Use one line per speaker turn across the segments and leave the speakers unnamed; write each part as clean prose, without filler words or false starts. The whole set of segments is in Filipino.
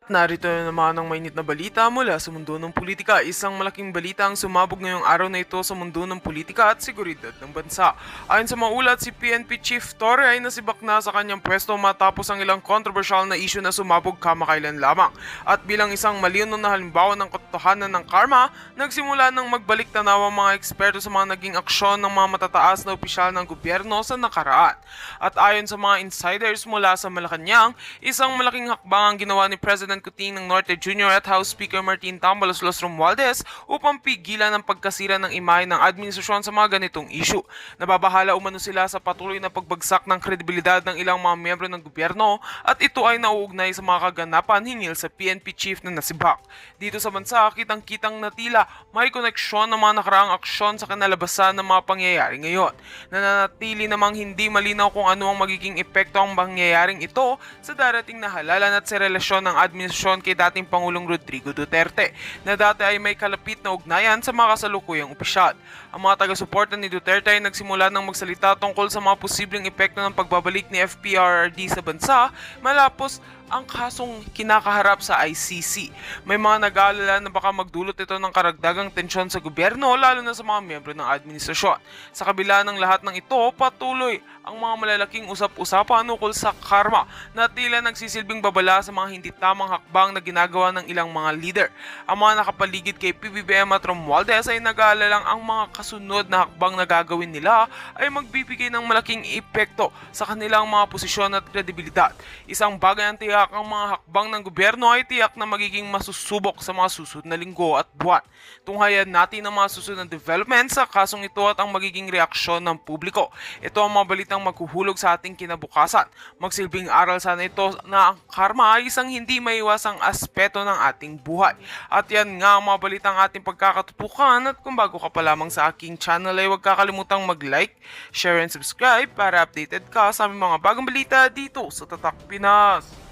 Narito na naman ang mainit na balita mula sa mundo ng politika. Isang malaking balita ang sumabog ngayong araw na ito sa mundo ng politika at seguridad ng bansa. Ayon sa maulat, si PNP Chief Torre ay nasibak na sa kanyang pwesto matapos ang ilang kontrobersyal na issue na sumabog kamakailan lamang. At bilang isang malinaw na halimbawa ng katotohanan ng karma, nagsimula ng magbalik tanaw ang mga eksperto sa mga naging aksyon ng mga matataas na opisyal ng gobyerno sa nakaraan. At ayon sa mga insiders mula sa Malacanang, isang malaking hakbang ang ginawa ni President Kuting ng Norte Jr. at House Speaker Martin Tambalos Romualdez upang pigilan ang pagkasira ng imahe ng administrasyon sa mga ganitong issue. Nababahala umano sila sa patuloy na pagbagsak ng kredibilidad ng ilang mga miyembro ng gobyerno at ito ay nauugnay sa mga kaganapan hinggil sa PNP chief na nasibak. Dito sa bansa, kitang-kitang na tila may koneksyon ng mga nakaraang aksyon sa kinalabasan ng mga pangyayari ngayon. Nananatili namang hindi malinaw kung ano ang magiging epekto ang pangyayaring ito sa darating na halalan at sa relasyon ng administrasyon kay dating Pangulong Rodrigo Duterte na dati ay may kalapit na ugnayan sa mga kasalukuyang opisyal. Ang mga taga-suporta ni Duterte ay nagsimula ng magsalita tungkol sa mga posibleng epekto ng pagbabalik ni FPRRD sa bansa malapos ang kasong kinakaharap sa ICC. May mga nag-aalala na baka magdulot ito ng karagdagang tensyon sa gobyerno lalo na sa mga miyembro ng administrasyon. Sa kabila ng lahat ng ito, patuloy ang mga malalaking usap-usapan ukol sa karma na tila nagsisilbing babala sa mga hindi tamang hakbang na ginagawa ng ilang mga leader. Ang mga nakapaligid kay PBBM at Romualdez ay nag-aalalang ang mga kasunod na hakbang na gagawin nila ay magbibigay ng malaking epekto sa kanilang mga posisyon at kredibilidad. Isang bagay ang tiyak ang mga hakbang ng gobyerno ay tiyak na magiging masusubok sa mga susunod na linggo at buwan. Tunghayan natin ang mga susunod na development sa kasong ito at ang magiging reaksyon ng publiko. Ito ang mga balitang maghuhulog sa ating kinabukasan. Magsilbing aral sana ito na ang karma ay isang hindi maiwasang aspeto ng ating buhay. At yan nga ang mga balitang ating pagkakatutukan at kung bago ka pa lamang sa aking channel ay huwag kakalimutang mag-like, share and subscribe para updated ka sa aming mga bagong balita dito sa Tatak Pinas.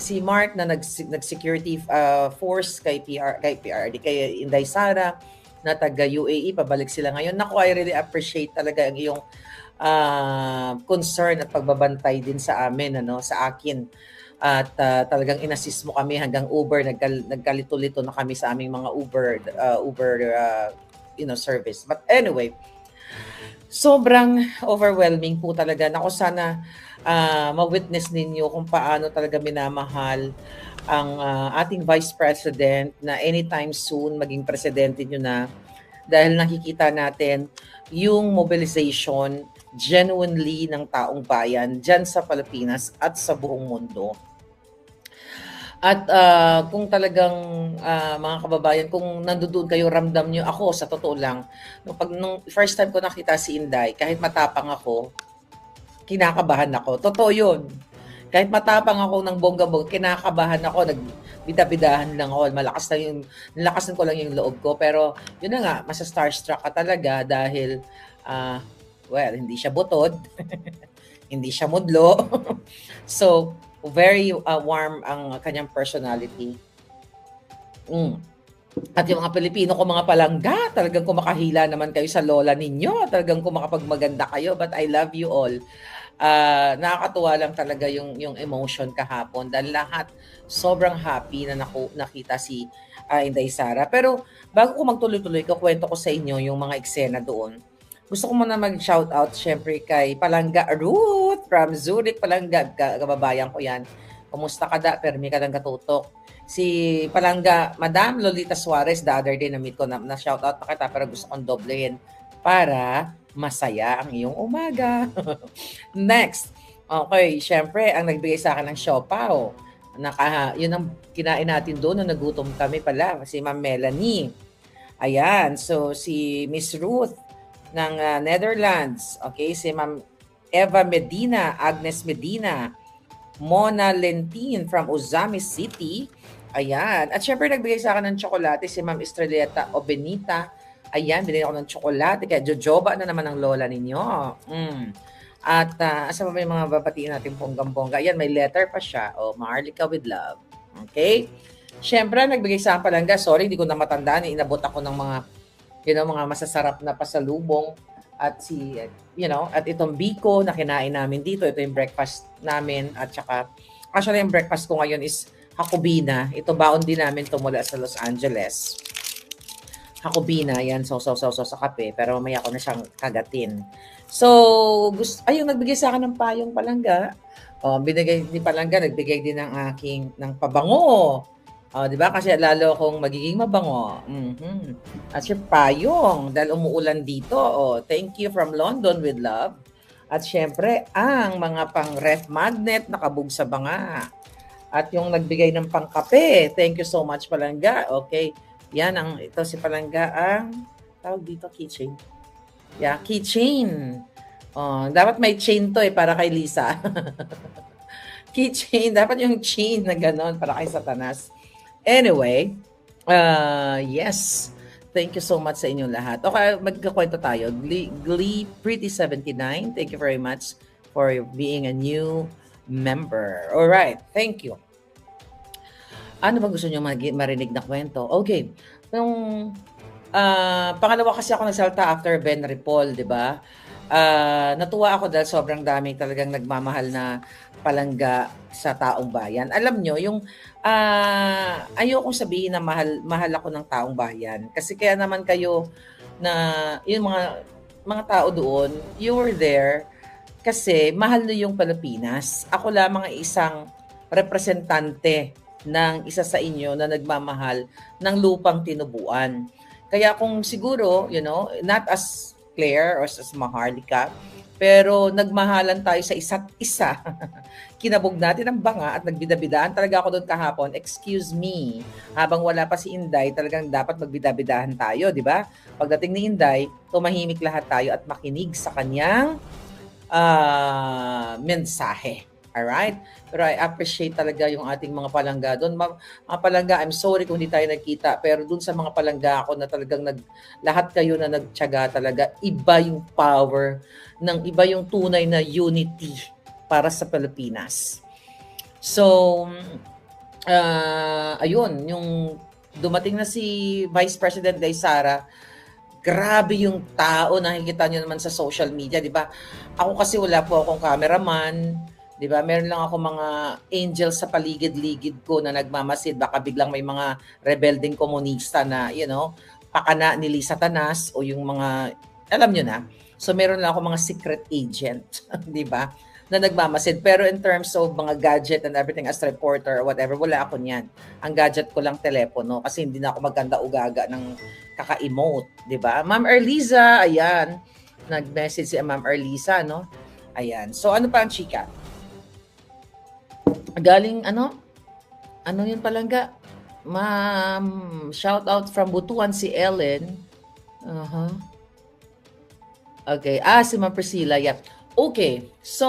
Si Mark na nag-security force kay PRD, kay Inday Sara na taga UAE, pabalik sila ngayon. Naku, I really appreciate talaga ang iyong concern at pagbabantay din sa amin, sa akin. At talagang inassist mo kami hanggang Uber, nagkalito-lito na kami sa aming mga Uber service. But anyway, sobrang overwhelming po talaga. Naku, sana ma-witness ninyo kung paano talaga minamahal ang ating Vice President na anytime soon maging presidente nyo na, dahil nakikita natin yung mobilization genuinely ng taong bayan dyan sa Pilipinas at sa buong mundo. At kung talagang mga kababayan, kung nandoon kayo, ramdam nyo, ako sa totoo lang, nung first time ko nakita si Inday, kahit matapang ako, kinakabahan ako. Totoo yun. Kahit matapang ako ng bongga-bongga, kinakabahan ako, nagbida-bidahan lang ako, nalakasan ko lang yung loob ko. Pero yun na nga, masa starstruck ka talaga dahil, well, hindi siya butod, hindi siya mudlo. So, very warm ang kanyang personality. At yung mga Pilipino ko, mga palangga, talagang kumakahila naman kayo sa lola ninyo. Talagang kumakapagmaganda kayo. But I love you all. Nakakatuwa lang talaga yung emotion kahapon. Dahil lahat sobrang happy na nakita si Inday Sara. Pero bago ko magtuloy-tuloy, kukwento ko sa inyo yung mga eksena doon. Gusto ko muna mag-shoutout syempre kay Palangga Ruth from Zurich, Palangga. Kababayan ko yan. Kumusta ka da? Permi ka lang katutok. Si Palangga, Madam Lolita Suarez, the other day na-meet ko na shoutout pa kita, pero gusto kong doblehin para masaya ang iyong umaga. Next. Okay, syempre, ang nagbigay sa akin ng siopaw. Yun ang kinain natin doon nung nagutom kami pala. Si Ma'am Melanie. Ayan. So, si Miss Ruth ng Netherlands. Okay, si Ma'am Eva Medina, Agnes Medina, Mona Lentin from Uzami City. Ayan. At syempre, nagbigay sa akin ng tsokolate si Ma'am Estrelleta Obenita. Ayan, binigyan ako ng tsokolate. Kaya jojoba na naman ang lola ninyo. At asa pa ba yung mga babatiin natin bonggang-bongga? Ayan, may letter pa siya. Maharlika with love. Okay? Siyempre, nagbigay sa akin palangga. Sorry, hindi ko na matandaan. Inabot ako ng mga, mga masasarap na pasalubong. At at itong biko na kinain namin dito. Ito yung breakfast namin. At saka, actually, yung breakfast ko ngayon is Hakobina. Ito baon din namin ito mula sa Los Angeles. Hakobina, yan, so sa kape. Pero mamaya ko na siyang kagatin. So, ayun, nagbigay sa akin ng payong palangga. Binigay ni palangga, nagbigay din ng pabango. Di ba? Kasi lalo akong magiging mabango. At yung payong, dahil umuulan dito. Thank you from London with love. At syempre, ang mga pang-ref magnet nakabog sa banga. At yung nagbigay ng pangkape. Thank you so much, palangga. Okay. Yan, ito si palangga ang tawag dito, keychain. Yeah, keychain. Dapat may chain to para kay Lisa. Keychain. Dapat yung chain na gano'n para kay Satanas. Anyway, yes. Thank you so much sa inyong lahat. Okay, magkakwento tayo. Glee Pretty 79, thank you very much for being a new member. All right, thank you. Ano ba gusto niyo marinig na kwento? Okay. Yung pangalawa kasi ako nagsalta after Ben Ripol, di ba? Natuwa ako dahil sobrang daming talagang nagmamahal na palangga sa taong bayan. Alam nyo, yung ayokong sabihin na mahal ako ng taong bayan. Kasi kaya naman kayo na yung mga tao doon, you were there kasi mahal nyo yung Pilipinas. Ako lamang isang representante ng isa sa inyo na nagmamahal ng lupang tinubuan. Kaya kung siguro, not as Claire or as Maharlika, pero nagmahalan tayo sa isa't isa. Kinabog natin ang banga at nagbidabidaan talaga ako doon kahapon. Excuse me, habang wala pa si Inday, talagang dapat magbidabidahan tayo, di ba? Pagdating ni Inday, tumahimik lahat tayo at makinig sa kanyang mensahe. Alright? Pero I appreciate talaga yung ating mga palangga doon. Mga palangga, I'm sorry kung hindi tayo nagkita. Pero doon sa mga palangga ako na talagang lahat kayo na nagtiyaga talaga, iba yung power, iba yung tunay na unity para sa Pilipinas. So, ayun, yung dumating na si Vice President Day Sara, grabe yung tao, nakikita nyo naman sa social media, di ba? Ako kasi wala po akong cameraman, di ba? Meron lang ako mga angels sa paligid-ligid ko na nagmamasid. Baka biglang may mga rebelding komunista na, pakana ni Satanas o yung mga, alam nyo na. So, meron lang ako mga secret agent, di ba? Na nagmamasid. Pero in terms of mga gadget and everything as reporter or whatever, wala ako niyan. Ang gadget ko lang telepono kasi hindi na ako maganda-ugaga ng kaka-emote, di ba? Ma'am Erliza, ayan. Nag-message si Ma'am Erliza, no? Ayan. So, ano pa ang chika? Galing, ano yun palangga? Ma'am, shout out from Butuan si Ellen. Okay. Si Ma'am Priscilla, yeah. Okay. So,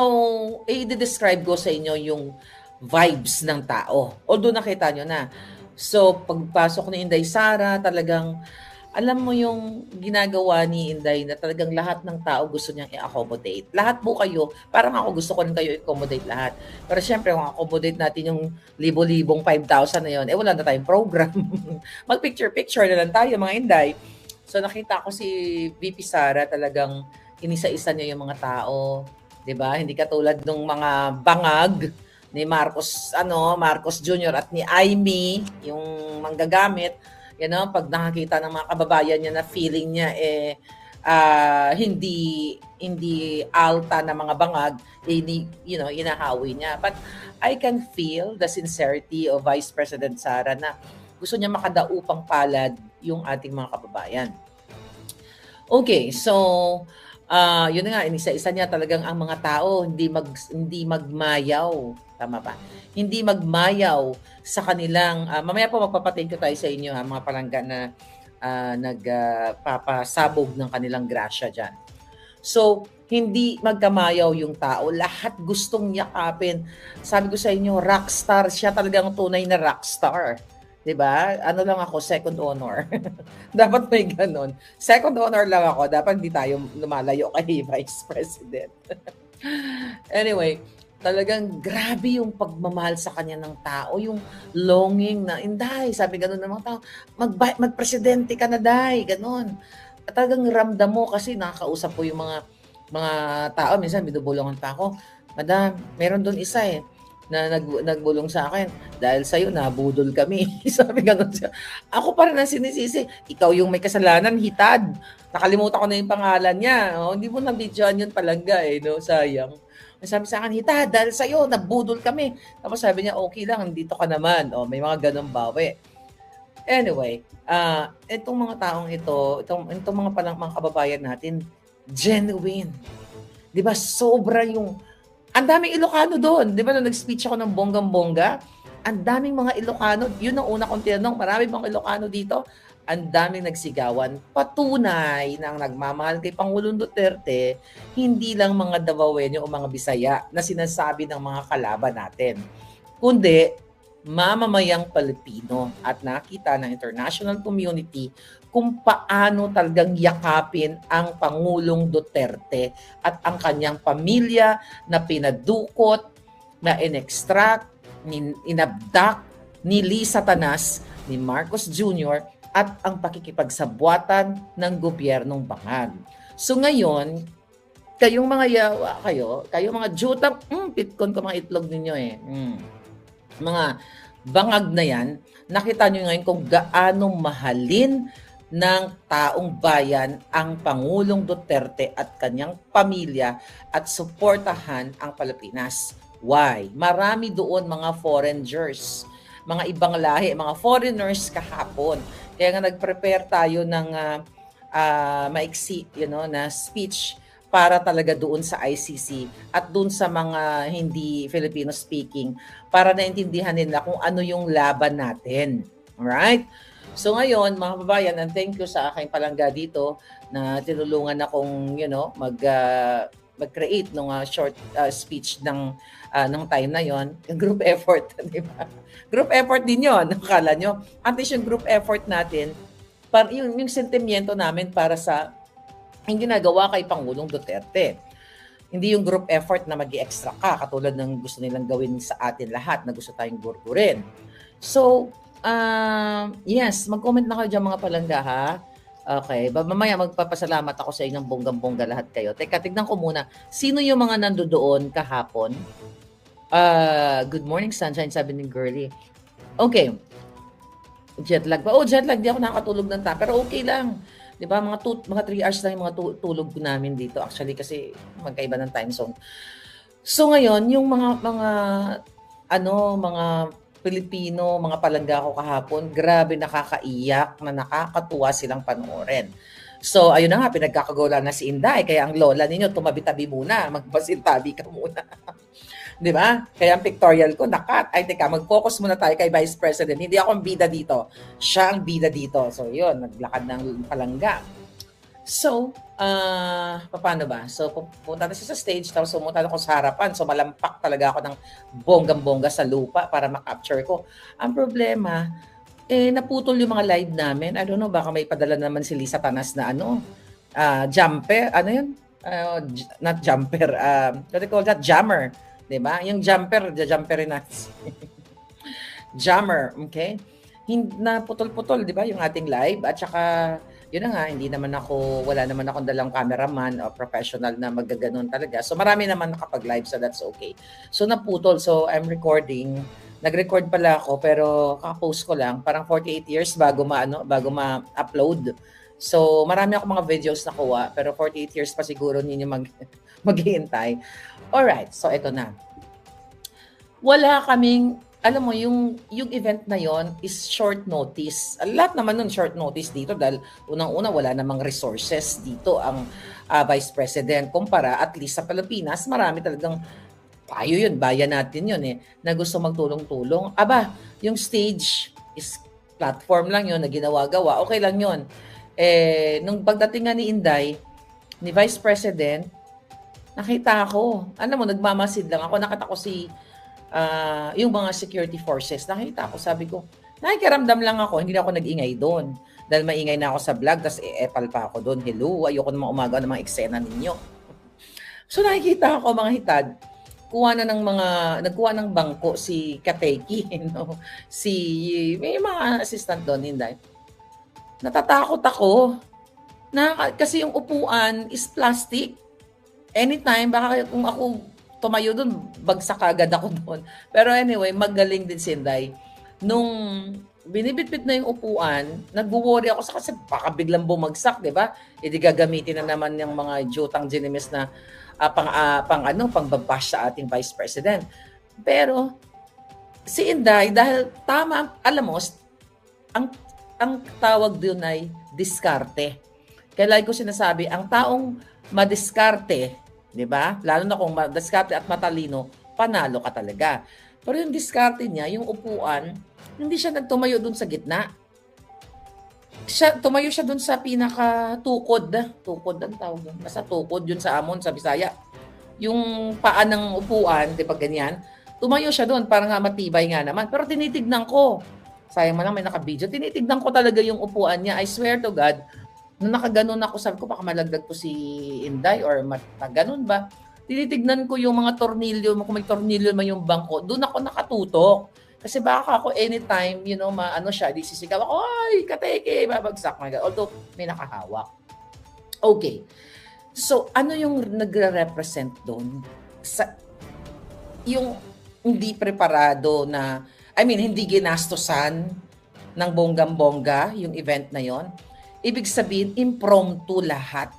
i-describe ko sa inyo yung vibes ng tao. Although nakita nyo na. So, pagpasok ni Inday Sara, talagang alam mo yung ginagawa ni Inday na talagang lahat ng tao gusto niyang i-accommodate. Lahat po kayo, parang ako gusto ko rin kayo i-accommodate lahat. Pero syempre, kung accommodate natin yung libo-libong 5,000 na yun, wala na tayong program. Mag-picture-picture na lang tayo, mga Inday. So nakita ko si VP Sara, talagang inisa-isa niya yung mga tao. 'Di ba? Hindi katulad ng mga bangag ni Marcos Jr. at ni Amy, yung manggagamit. Pag nakakita ng mga kababayan niya na feeling niya hindi alta na mga bangag, inahawi niya. But I can feel the sincerity of Vice President Sara na gusto niya makadaupang palad yung ating mga kababayan. Okay, so yun nga, inisa-isa niya talagang ang mga tao hindi magmayaw, tama ba? Hindi magmayaw sa kanilang mamaya po magpapatin ko tayo sa inyo mga palangga na nagpapasabog ng kanilang grasya diyan. So, hindi magkamayaw yung tao, lahat gustong yakapin. Sabi ko sa inyo, rockstar siya, talagang tunay na rockstar. 'Di ba? Ano lang ako, second honor. Dapat may ganun. Second honor lang ako. Dapat hindi tayo lumalayo kay Vice President. Anyway, talagang grabe yung pagmamahal sa kanya ng tao, yung longing na, "Inday," sabi gano'n ng mga tao, "Magpresidente ka na, day," gano'n. At talagang ramdam mo kasi nakakausap ko yung mga tao, minsan binubulungan pa ako, "Madam, meron do'n isa, na nagbulong sa akin, dahil sa'yo nabudol kami." Sabi gano'n siya. Ako pa rin ang sinisisi, "Ikaw yung may kasalanan, hitad." Nakalimutan ko na yung pangalan niya, oh, hindi mo na-videohan yun palangga, 'no, sayang. Ang sabi sa'kin, "Hitad, dahil sa'yo nagbudol kami." Tapos sabi niya, "Okey lang, nandito ka naman." Oh, may mga gano'ng bawi. Anyway, itong mga taong ito, itong mga kababayan natin, genuine. 'Di ba sobra yung ang daming Ilocano do'n, 'di ba nung nag-speech ako ng bonggang-bongga, ang daming mga Ilocano, yun ang una kong tinanong, marami bang Ilocano dito? Ang daming nagsigawan. Patunay na ang nagmamahal kay Pangulong Duterte, hindi lang mga Davaoenyo o mga Bisaya na sinasabi ng mga kalaban natin, kundi mamamayang Pilipino, at nakita ng international community kung paano talagang yakapin ang Pangulong Duterte at ang kanyang pamilya na pinadukot, na inextract, inabdak ni Lee Satanas, ni Marcos Jr. at ang pakikipagsabwatan ng gobyernong Bangag. So ngayon, kayong mga yawa kayong mga jutang, pitkon ko mga itlog ninyo mga bangag na yan, nakita nyo ngayon kung gaano mahalin ng taong bayan ang Pangulong Duterte at kanyang pamilya at suportahan ang Pilipinas. Why? Marami doon mga foreigners, mga ibang lahi, mga foreigners kahapon. Kaya nga nag-prepare tayo ng maiksi, na speech para talaga doon sa ICC at doon sa mga hindi Filipino speaking para naintindihan nila kung ano yung laban natin. Alright? So ngayon, mga kababayan, and thank you sa aking palangga dito na tinulungan akong, mag-create ng short speech ng time na yon. Group effort, di ba? Group effort din yon. Akala nyo? At least yung group effort natin, yung sentimiento namin para sa ang ginagawa kay Pangulong Duterte. Hindi yung group effort na mag-i-extra ka, katulad ng gusto nilang gawin sa atin lahat na gusto tayong gurgurin. So, yes, mag-comment na kayo dyan mga palangga, ha? Okay, mamaya magpapasalamat ako sa inyong bonggang-bongga lahat kayo. Teka, tignan ko muna. Sino yung mga nandoon kahapon? Good morning, sunshine, sabi ni Girlie. Okay. Jet lag ba? Oh, jet lag. Di ako nakatulog ng pero okay lang. 'Di ba? Mga 3 hours lang yung mga tulog namin dito actually kasi magkaiba ng time zone. So ngayon, yung mga Pilipino, mga palangga ko kahapon, grabe nakakaiyak na nakakatuwa silang panoorin. So ayun na nga, pinagkakagulan na si Inday, kaya ang lola ninyo tumabi-tabi muna, magpasintabi ka muna. 'Di ba? Kaya ang pictorial ko nakat. Ay teka, mag-focus muna tayo kay Vice President. Hindi ako ang bida dito. Siya ang bida dito. So 'yun, naglakad ng palangga. So, paano ba? So pupunta na siya sa stage, tapos pumunta na ako sa harapan. So malampak talaga ako ng bonggang-bongga sa lupa para ma-capture ko. Ang problema, naputol yung mga live namin. I don't know, baka may padala naman si Lisa Tanas na jumper, ano yun? Not jumper, what do you call that? Jammer. Diba? Yung jumperin natin. Jammer, okay? Na putol-putol, di ba? Yung ating live. At saka, yun na nga, wala naman akong dalang cameraman o professional na magaganon talaga. So, marami naman nakapag-live, so that's okay. So, naputol. So, I'm recording. Nag-record pala ako, pero kaka-post ko lang. Parang 48 years bago ma-upload. So, marami akong mga videos na kuha, pero 48 years pa siguro ninyo maghihintay. Alright, so ito na. Wala kaming, alam mo, yung event na yon is short notice. Lahat naman nun short notice dito dahil unang-una wala namang resources dito ang Vice President. Kumpara, at least sa Pilipinas, marami talagang tayo yun, bayan natin yun na gusto magtulong-tulong. Aba, yung stage is platform lang yun na ginawa-gawa. Okay lang yun. Nung pagdating nga ni Inday, ni Vice President, nakita ako, nagmamasid lang ako, nakita ko yung mga security forces, nakita ko, sabi ko, nakikiramdam lang ako, hindi na ako nag-ingay doon. Dahil maingay na ako sa vlog, tapos epal pa ako doon, hello, ayoko naman umaga ng mga eksena ninyo. So nakikita ako mga hitad, nagkuha ng bangko si Kateki, no? May mga assistant doon, Inday. Natatakot ako kasi yung upuan is plastic. Anytime, baka kung ako tumayo doon, bagsak agad ako doon. Pero anyway, magaling din si Inday. Nung binibitbit na yung upuan, nag-worry ako sa kasi baka biglang bumagsak, di ba? Hindi gagamitin na naman yung mga jutang ginimis na pangbabash sa ating Vice President. Pero si Inday, dahil tama, alam mo, ang tawag doon ay diskarte. Kaya lagi ko sinasabi, ang taong madiskarte, di ba? Lalo na kung madiskarte at matalino, panalo ka talaga. Pero yung diskarte niya, yung upuan, hindi siya nagtumayo doon sa gitna. Tumayo siya doon sa pinaka-tukod. Tukod ang tawag doon. Nasa tukod yun sa Amon, sa Bisaya. Yung paa ng upuan, di ba ganyan? Tumayo siya doon para nga matibay nga naman. Pero tinitignan ko. Sayang man lang may naka-video. Tinitignan ko talaga yung upuan niya. I swear to God, nung nakaganon ako, sabi ko baka malagdag po si Inday or ganon ba? Tinitignan ko yung mga tornilyo, kung may tornilyo man yung bangko, doon ako nakatutok. Kasi baka ako anytime, di sisigaw ako, ay, Kateki, babagsak. Although, may nakahawak. Okay. So, ano yung nagre-represent doon? Yung hindi preparado na, hindi ginastosan ng bonggam-bongga yung event na yon. Ibig sabihin, impromptu lahat.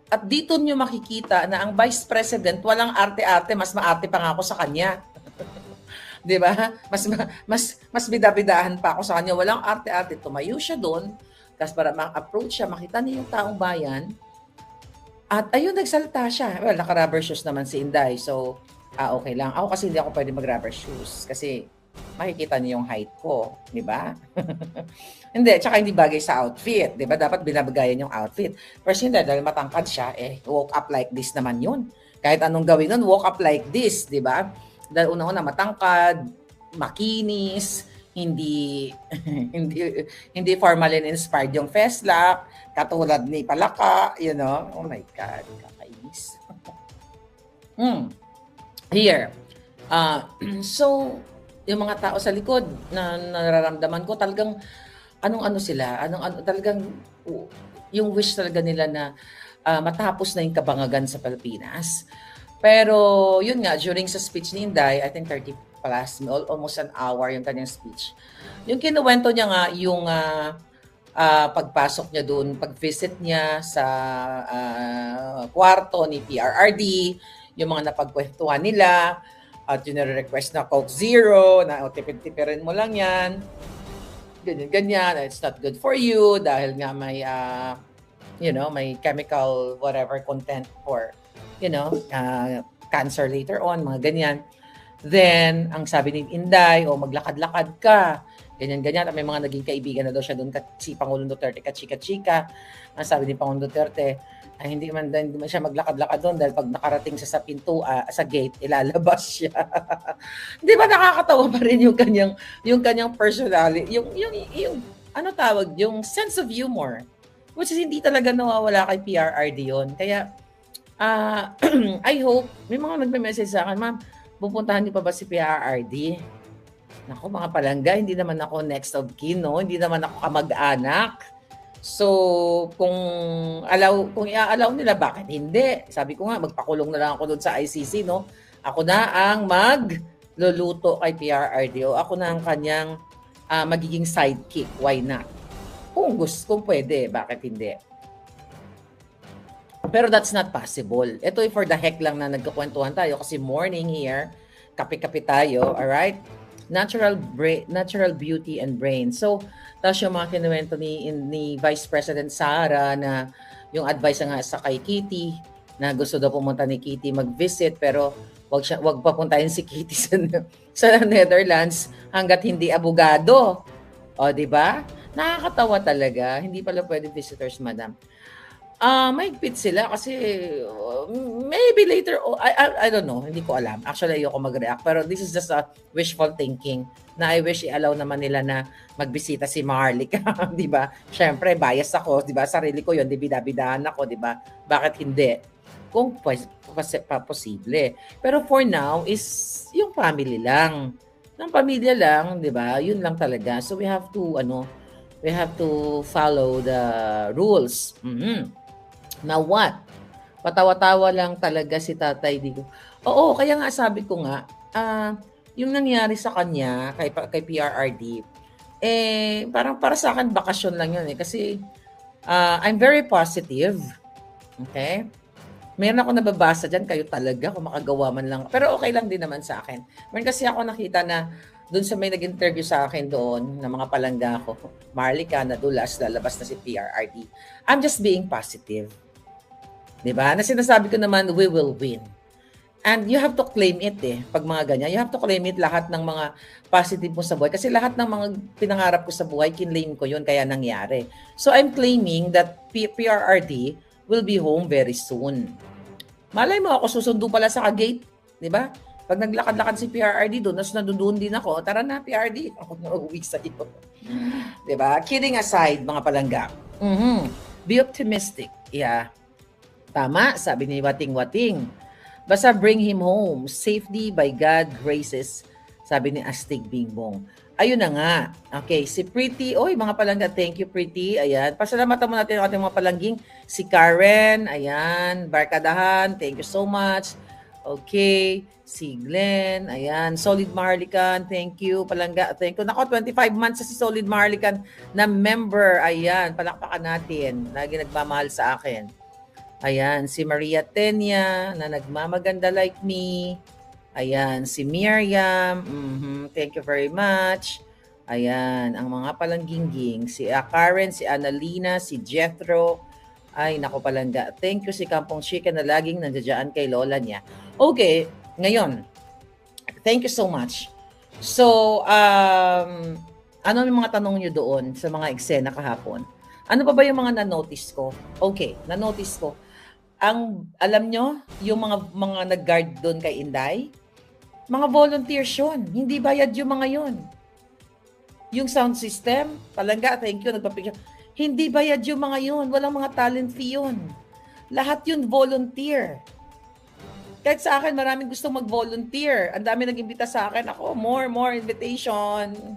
At dito nyo makikita na ang Vice President, walang arte-arte, mas maarte pa nga ako sa kanya. 'Di ba? Mas bidabidahan pa ako sa kanya. Walang arte-arte. Tumayo siya doon, kasi para ma-approach siya, makita niya yung taong bayan. At ayun, nagsalita siya. Well, naka-rubber shoes naman si Inday. So, okay lang. Ako kasi hindi ako pwede mag-rubber shoes. Kasi makikita niyo yung height ko. 'Di ba? Hindi, tsaka hindi bagay sa outfit. 'Di ba? Dapat binabagayan yung outfit. Pero hindi, dahil matangkad siya, walk up like this naman yun. Kahit anong gawin nun, walk up like this. 'Di ba? Dahil unang-una matangkad, makinis, hindi hindi formalin inspired yung feslak, katulad ni Palaka, Oh my God, kakainis. Here. So, yung mga tao sa likod na nararamdaman ko talagang talagang yung wish talaga nila na matapos na yung kabangagan sa Pilipinas. Pero yun nga, during sa speech ni Inday, I think 30 plus, almost an hour yung kanyang speech. Yung kinuwento niya nga, yung pagpasok niya doon, pag-visit niya sa kwarto ni PRRD, yung mga napagkwentuhan nila, at yung request na Coke Zero, na tipid-tipirin mo lang yan, ganyan, it's not good for you, dahil nga may, may chemical whatever content for, cancer later on, mga ganyan. Then, ang sabi ni Inday, maglakad-lakad ka, ganyan-ganyan. At may mga naging kaibigan na daw siya doon, si Pangulong Duterte, kachika-chika. Ang sabi ni Pangulong Duterte, ay hindi man siya maglakad-lakad doon dahil pag nakarating siya sa pinto, sa gate, ilalabas siya. Hindi ba nakakatawa pa rin yung kanyang personality, yung sense of humor, which is hindi talaga nawawala kay PRRD yun. Kaya, I hope, may mga nagme-message sa akin, ma'am, pupuntahan niyo pa ba si PRRD? Naku, mga palangga, hindi naman ako next of kin, no? Hindi naman ako kamag-anak. So, kung i-allow nila, bakit hindi? Sabi ko nga, magpakulong na lang ako doon sa ICC, no? Ako na ang magluluto kay PRRD o ako na ang kanyang magiging sidekick. Why not? Kung pwede, bakit hindi? Pero that's not possible. Ito ay for the heck lang na nagkakwentuhan tayo kasi morning here, kape-kape tayo, alright? Natural beauty and brain. So, tapos yung mga kinuwento ni Vice President Sara na yung advice nga sa kay Kitty na gusto daw pumunta ni Kitty mag-visit pero wag papuntahin si Kitty sa Netherlands hanggat hindi abogado. O, di ba? Nakakatawa talaga. Hindi pala pwede visitors, madam. Mahigpit sila kasi maybe later, I don't know, hindi ko alam. Actually, ayoko mag-react. Pero this is just a wishful thinking na I wish i-allow naman nila na magbisita si Maharlika. Di ba? Siyempre, bias ako. Di ba? Sarili ko yun. Di bida-bidahan ako. Di ba? Bakit hindi? kung posible. Pero for now is yung family lang. Ng pamilya lang, 'di ba? Yun lang talaga. So we have to follow the rules. Now what? Patawa-tawa lang talaga si Tatay Digo. Oo, kaya nga sabi ko nga, yung nangyari sa kanya kay PRRD, parang para sa akin bakasyon lang yun kasi I'm very positive. Okay? Meron ako nababasa dyan, kayo talaga kung makagawa man lang. Pero okay lang din naman sa akin. Meron kasi ako nakita na doon sa may nag-interview sa akin doon, na mga palangga ko, Marlica, nadulas, lalabas na si PRRD. I'm just being positive. Diba? Na sinasabi ko naman, we will win. And you have to claim it pag mga ganyan. You have to claim it lahat ng mga positive mo sa buhay. Kasi lahat ng mga pinangarap ko sa buhay, kinlaim ko yun, kaya nangyari. So I'm claiming that PRRD will be home very soon. Malay mo ako, susundo pala sa gate, di ba? Pag naglakad-lakad si PRRD doon, nas nandoon din ako, tara na PRRD, ako na uwi sa iyo. Di ba? Kidding aside, mga palangga. Be optimistic. Yeah. Tama, sabi ni Wating-Wating. Basta bring him home, safety by God graces, sabi ni Astig Bingbong. Ayun na nga. Okay, si Pretty. Oy, mga palangga, thank you Pretty. Ayan. Pasalamatan mo natin ang ating mga palangging. Si Karen, ayan. Barkadahan, thank you so much. Okay. Si Glenn, ayan. Solid Marlican, thank you. Palangga, thank you. Nako, 25 months na si Solid Marlican na member. Ayan, palakpakan natin. Lagi nagmamahal sa akin. Ayan, si Maria Tenya na nagmamaganda like me. Ayan, si Miriam, thank you very much. Ayan, ang mga palanggingging, si Karen, si Annalina, si Jethro. Ay, nako palangga. Thank you si Kampong Chica na laging nandiyan kay lola niya. Okay, ngayon, thank you so much. So, ano yung mga tanong nyo doon sa mga eksena kahapon? Ano pa ba yung mga na-notice ko? Okay, na-notice ko. Alam nyo, yung mga nag-guard doon kay Inday, mga volunteers yun. Hindi bayad yung mga yun. Yung sound system, palangga, thank you, nagpapicture. Hindi bayad yung mga yun. Walang mga talent fee yun. Lahat yun volunteer. Kahit sa akin, maraming gustong mag-volunteer. Ang dami nag-imbita sa akin. Ako, more invitation.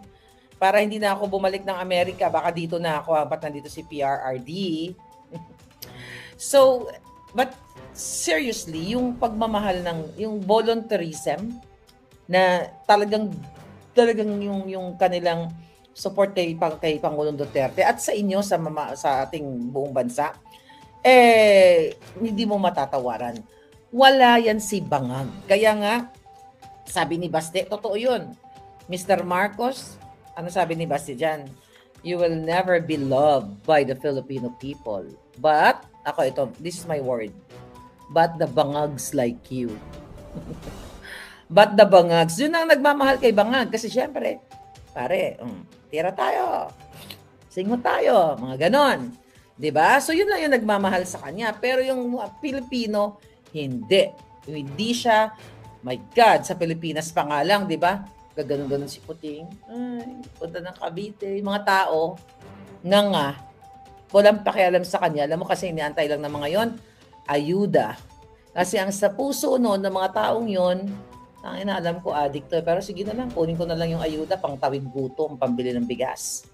Para hindi na ako bumalik ng Amerika. Baka dito na ako, ba't nandito si PRRD. So, but seriously, yung pagmamahal yung volunteerism, na talagang yung kanilang support kay Pangulong Duterte at sa inyo sa ating buong bansa, hindi mo matatawaran. Wala yan si Bangag. Kaya nga, sabi ni Baste, totoo yun. Mr. Marcos, ano sabi ni Baste dyan? You will never be loved by the Filipino people. But, this is my word. But the Bangags like you. But the Bangags, yun ang nagmamahal kay Bangag. Kasi syempre, pare, tira tayo. Singo tayo. Mga ganon. Diba? So yun lang yung nagmamahal sa kanya. Pero yung Pilipino, hindi. Hindi siya, my God, sa Pilipinas pa nga lang, diba? Gaganon-ganon si Puting. Ay, punta ng Cavite. Yung mga tao, nga, walang pakialam sa kanya. Alam mo kasi iniantay lang ng mga yon, ayuda. Kasi ang sa puso noon ng mga taong yon, ang inaalam ko, addict to. Pero sige na lang, kunin ko na lang yung ayuda pang tawid gutom, pambili ng bigas.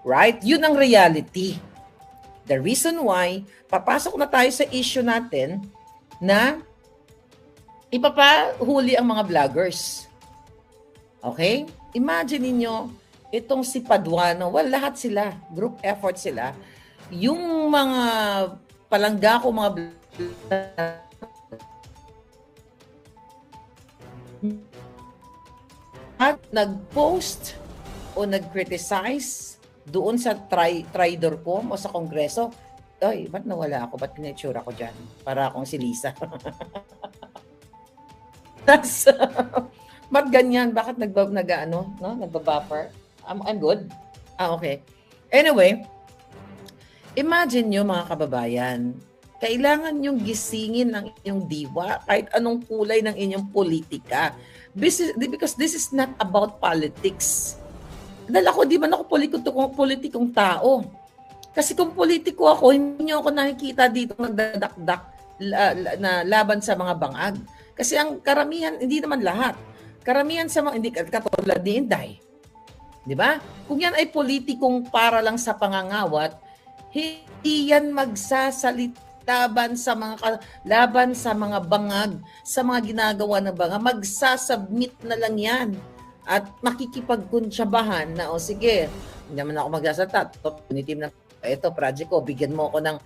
Right? Yun ang reality. The reason why, papasok na tayo sa issue natin na ipapahuli ang mga vloggers. Okay? Imagine niyo itong si Paduano, lahat sila, group effort sila. Yung mga palangga ko, mga at nag-post o nag-criticize doon sa Tridor.com o sa Kongreso, ay, ba't nawala ako? Ba't pinitsura ko dyan? Para akong si Lisa. Ba't ganyan? Bakit nagbabuffer? I'm good. Okay. Anyway, imagine nyo mga kababayan, kailangan nyong gisingin ang inyong diwa kahit anong kulay ng inyong politika. Because this is not about politics. Dahil ako, di man ako politikong tao. Kasi kung politiko ako, hindi nyo ako nakikita dito magdadakdak na laban sa mga bangag. Kasi ang karamihan, hindi naman lahat. Karamihan sa mga, hindi katulad ni Inday. Di ba? Kung yan ay politikong para lang sa pangangawat, hindi yan laban sa mga bangag, sa mga ginagawa ng bangag. Magsasubmit na lang yan. At makikipagkunsyabahan na, sige, hindi naman ako magsasalta. Punitim na, ito, project ko, bigyan mo ako ng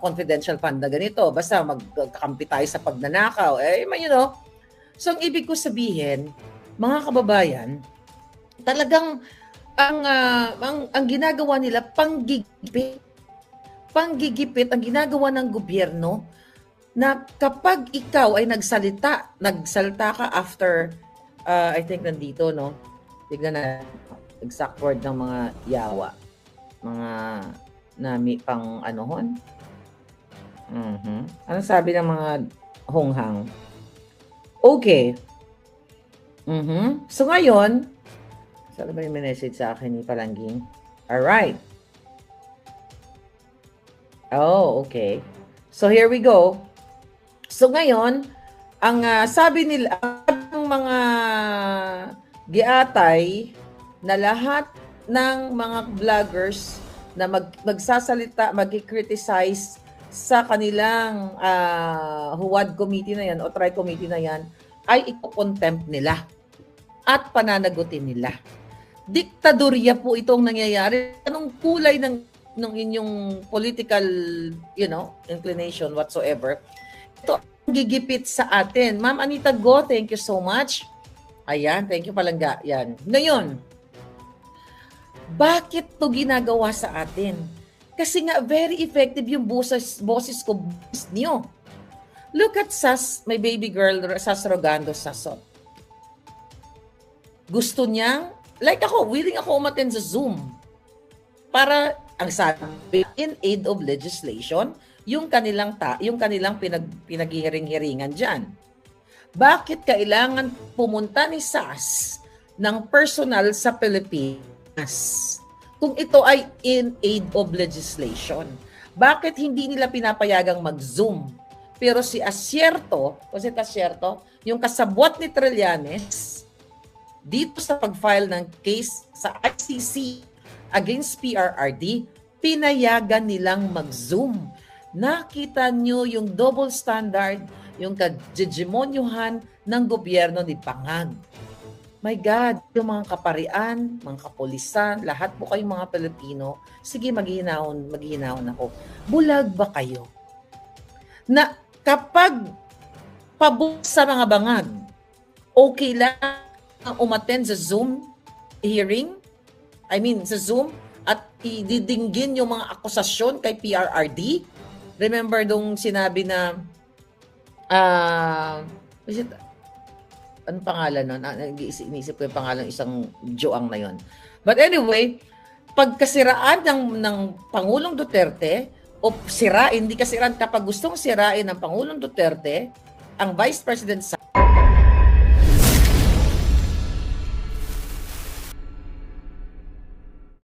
confidential fund na ganito. Basta magkakampi tayo sa pagnanakaw. So, ang ibig ko sabihin, mga kababayan, talagang ang ginagawa nila panggigipit ang ginagawa ng gobyerno na kapag ikaw ay nagsalita ka after I think nandito, no? Tignan na exact word ng mga yawa. Mga nami pang anohon. Ano sabi ng mga honghang? Okay. So ngayon, saan ba yung message sa akin ni Palangging? Alright. Oh, okay. So here we go. So ngayon, ang sabi nila, ang mga giatay na lahat ng mga vloggers na magsasalita, mag-criticize sa kanilang HUAD committee na yan o TRI committee na yan ay iko-contempt nila at pananagutin nila. Diktadorya po itong nangyayari. Anong kulay ng inyong political, inclination whatsoever. Ito ang gigipit sa atin. Ma'am Anita Go, thank you so much. Ayan, thank you Palangga. Yan. Ngayon, bakit to ginagawa sa atin? Kasi nga very effective yung boses ko niyo. Look at Sas, my baby girl, Sas Rogando Sasot. Gusto niyang, like ako, willing ako umattend sa Zoom. Para, ang sabi, in aid of legislation, yung kanilang pinaghihiring-hiringan dyan. Bakit kailangan pumunta ni Sas ng personal sa Pilipinas kung ito ay in aid of legislation? Bakit hindi nila pinapayagang mag-Zoom? Pero si Asierto, yung kasabwat ni Trillanes, dito sa pag-file ng case sa ICC against PRRD, pinayagan nilang mag-Zoom. Nakita nyo yung double standard, yung kajegemonyuhan ng gobyerno ni Pangag. My God, yung mga kaparian, mga kapulisan, lahat po kayong mga Pilipino, sige maghihinahon ako. Bulag ba kayo? Na kapag pabuk sa mga bangag, okay lang umattend sa Zoom hearing? Sa Zoom at ididinggin yung mga akusasyon kay PRRD. Remember dong sinabi na ano pangalan nun? Inisip ko yung pangalan isang Joang na yon. But anyway, pagkasiraan ng Pangulong Duterte o hindi kasiraan kapag gustong sirain ng Pangulong Duterte, ang Vice President